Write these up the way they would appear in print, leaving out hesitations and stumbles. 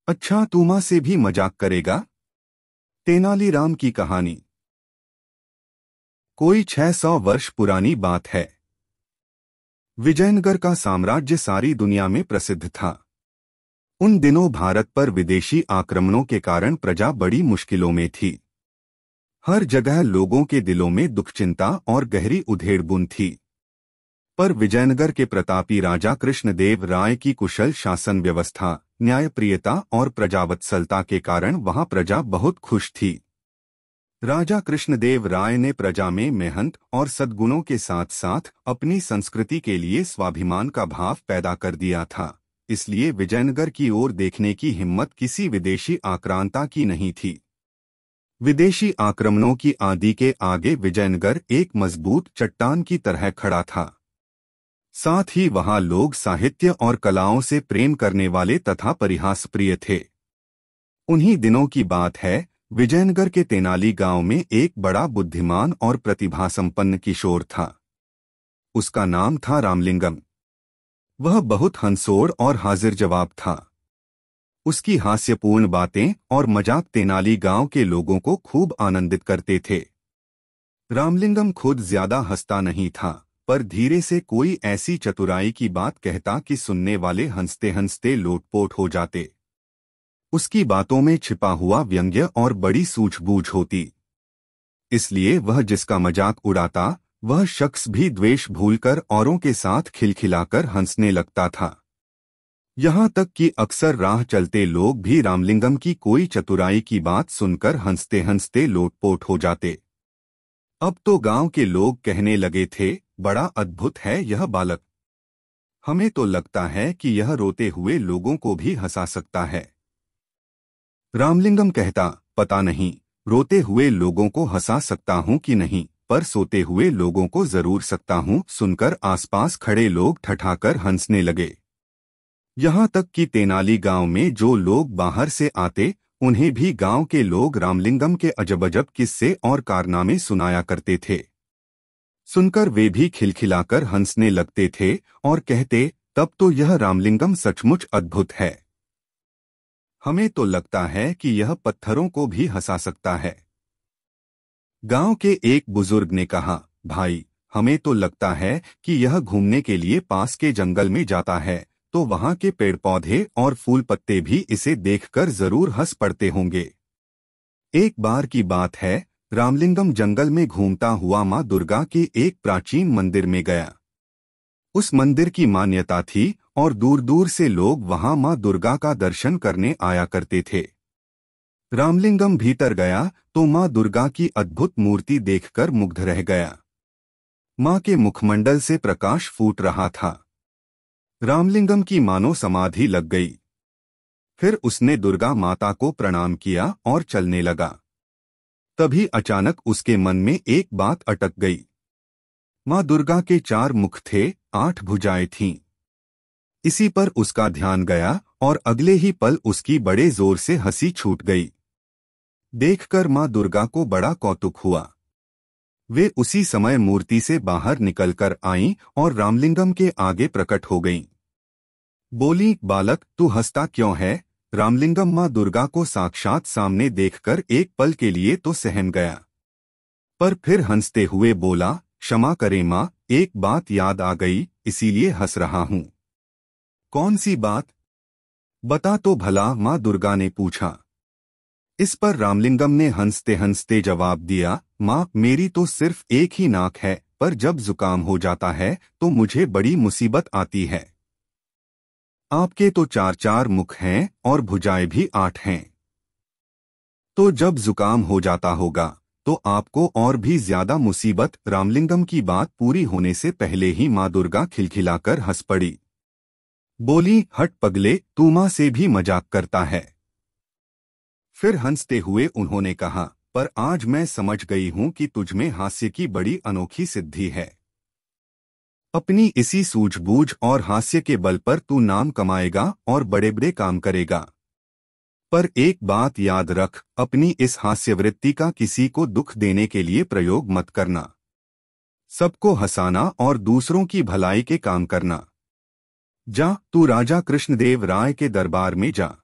अच्छा, तू माँ से भी मजाक करेगा? तेनालीराम की कहानी। कोई 600 वर्ष पुरानी बात है। विजयनगर का साम्राज्य सारी दुनिया में प्रसिद्ध था। उन दिनों भारत पर विदेशी आक्रमणों के कारण प्रजा बड़ी मुश्किलों में थी। हर जगह लोगों के दिलों में दुख, चिंता और गहरी उधेड़बुन थी। पर विजयनगर के प्रतापी राजा कृष्णदेव राय की कुशल शासन व्यवस्था, न्यायप्रियता और प्रजावत्सलता के कारण वहां प्रजा बहुत खुश थी। राजा कृष्णदेव राय ने प्रजा में मेहनत और सद्गुणों के साथ साथ अपनी संस्कृति के लिए स्वाभिमान का भाव पैदा कर दिया था। इसलिए विजयनगर की ओर देखने की हिम्मत किसी विदेशी आक्रांता की नहीं थी। विदेशी आक्रमणों की आंधी के आगे विजयनगर एक मजबूत चट्टान की तरह खड़ा था। साथ ही वहां लोग साहित्य और कलाओं से प्रेम करने वाले तथा परिहासप्रिय थे। उन्हीं दिनों की बात है। विजयनगर के तेनाली गांव में एक बड़ा बुद्धिमान और प्रतिभासंपन्न किशोर था। उसका नाम था रामलिंगम। वह बहुत हंसोड़ और हाजिर जवाब था। उसकी हास्यपूर्ण बातें और मजाक तेनाली गांव के लोगों को खूब आनंदित करते थे। रामलिंगम खुद ज्यादा हंसता नहीं था, पर धीरे से कोई ऐसी चतुराई की बात कहता कि सुनने वाले हंसते हंसते लोटपोट हो जाते। उसकी बातों में छिपा हुआ व्यंग्य और बड़ी सूझबूझ होती। इसलिए वह जिसका मजाक उड़ाता, वह शख्स भी द्वेष भूलकर औरों के साथ खिलखिलाकर हंसने लगता था। यहाँ तक कि अक्सर राह चलते लोग भी रामलिंगम की कोई चतुराई की बात सुनकर हंसते हंसते लोटपोट हो जाते। अब तो गांव के लोग कहने लगे थे, बड़ा अद्भुत है यह बालक। हमें तो लगता है कि यह रोते हुए लोगों को भी हंसा सकता है। रामलिंगम कहता, पता नहीं रोते हुए लोगों को हंसा सकता हूं कि नहीं, पर सोते हुए लोगों को जरूर सकता हूं। सुनकर आसपास खड़े लोग ठठाकर हंसने लगे। यहाँ तक कि तेनाली गांव में जो लोग बाहर से आते, उन्हें भी गांव के लोग रामलिंगम के अजब-अजब किस्से और कारनामे सुनाया करते थे। सुनकर वे भी खिलखिलाकर हंसने लगते थे और कहते, तब तो यह रामलिंगम सचमुच अद्भुत है। हमें तो लगता है कि यह पत्थरों को भी हंसा सकता है। गांव के एक बुजुर्ग ने कहा, भाई, हमें तो लगता है कि यह घूमने के लिए पास के जंगल में जाता है, तो वहां के पेड़ पौधे और फूल पत्ते भी इसे देखकर जरूर हंस पड़ते होंगे। एक बार की बात है, रामलिंगम जंगल में घूमता हुआ मां दुर्गा के एक प्राचीन मंदिर में गया। उस मंदिर की मान्यता थी और दूर दूर से लोग वहां मां दुर्गा का दर्शन करने आया करते थे। रामलिंगम भीतर गया तो मां दुर्गा की अद्भुत मूर्ति देखकर मुग्ध रह गया। मां के मुखमंडल से प्रकाश फूट रहा था। रामलिंगम की मानो समाधि लग गई। फिर उसने दुर्गा माता को प्रणाम किया और चलने लगा। तभी अचानक उसके मन में एक बात अटक गई। मां दुर्गा के 4 मुख थे, 8 भुजाएं थीं। इसी पर उसका ध्यान गया और अगले ही पल उसकी बड़े जोर से हंसी छूट गई। देखकर मां दुर्गा को बड़ा कौतुक हुआ। वे उसी समय मूर्ति से बाहर निकलकर आईं और रामलिंगम के आगे प्रकट हो गईं। बोली, बालक, तू हंसता क्यों है? रामलिंगम मां दुर्गा को साक्षात सामने देखकर एक पल के लिए तो सहम गया, पर फिर हंसते हुए बोला, क्षमा करें मां, एक बात याद आ गई, इसीलिए हंस रहा हूं। कौन सी बात? बता तो भला, मां दुर्गा ने पूछा। इस पर रामलिंगम ने हंसते हंसते जवाब दिया, मां, मेरी तो सिर्फ एक ही नाक है, पर जब जुकाम हो जाता है तो मुझे बड़ी मुसीबत आती है। आपके तो 4-4 मुख हैं और भुजाएं भी 8 हैं। तो जब जुकाम हो जाता होगा तो आपको और भी ज्यादा मुसीबत। रामलिंगम की बात पूरी होने से पहले ही मां दुर्गा खिलखिलाकर हंस पड़ी। बोली, हट पगले, तू मां से भी मजाक करता है। फिर हंसते हुए उन्होंने कहा, पर आज मैं समझ गई हूं कि तुझमें हास्य की बड़ी अनोखी सिद्धि है। अपनी इसी सूझबूझ और हास्य के बल पर तू नाम कमाएगा और बड़े बड़े काम करेगा। पर एक बात याद रख, अपनी इस हास्यवृत्ति का किसी को दुख देने के लिए प्रयोग मत करना। सबको हंसाना और दूसरों की भलाई के काम करना। जा, तू राजा कृष्णदेव राय के दरबार में जा।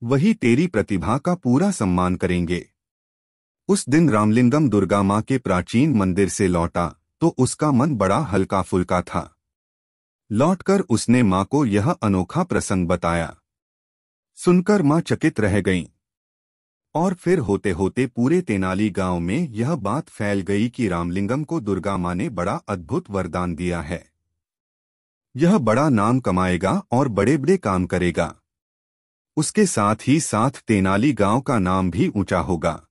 वही तेरी प्रतिभा का पूरा सम्मान करेंगे। उस दिन रामलिंगम दुर्गा माँ के प्राचीन मंदिर से लौटा तो उसका मन बड़ा हल्का फुल्का था। लौटकर उसने माँ को यह अनोखा प्रसंग बताया। सुनकर माँ चकित रह गईं। और फिर होते होते पूरे तेनाली गांव में यह बात फैल गई कि रामलिंगम को दुर्गा माँ ने बड़ा अद्भुत वरदान दिया है। यह बड़ा नाम कमाएगा और बड़े बड़े काम करेगा। उसके साथ ही साथ तेनाली गांव का नाम भी ऊंचा होगा।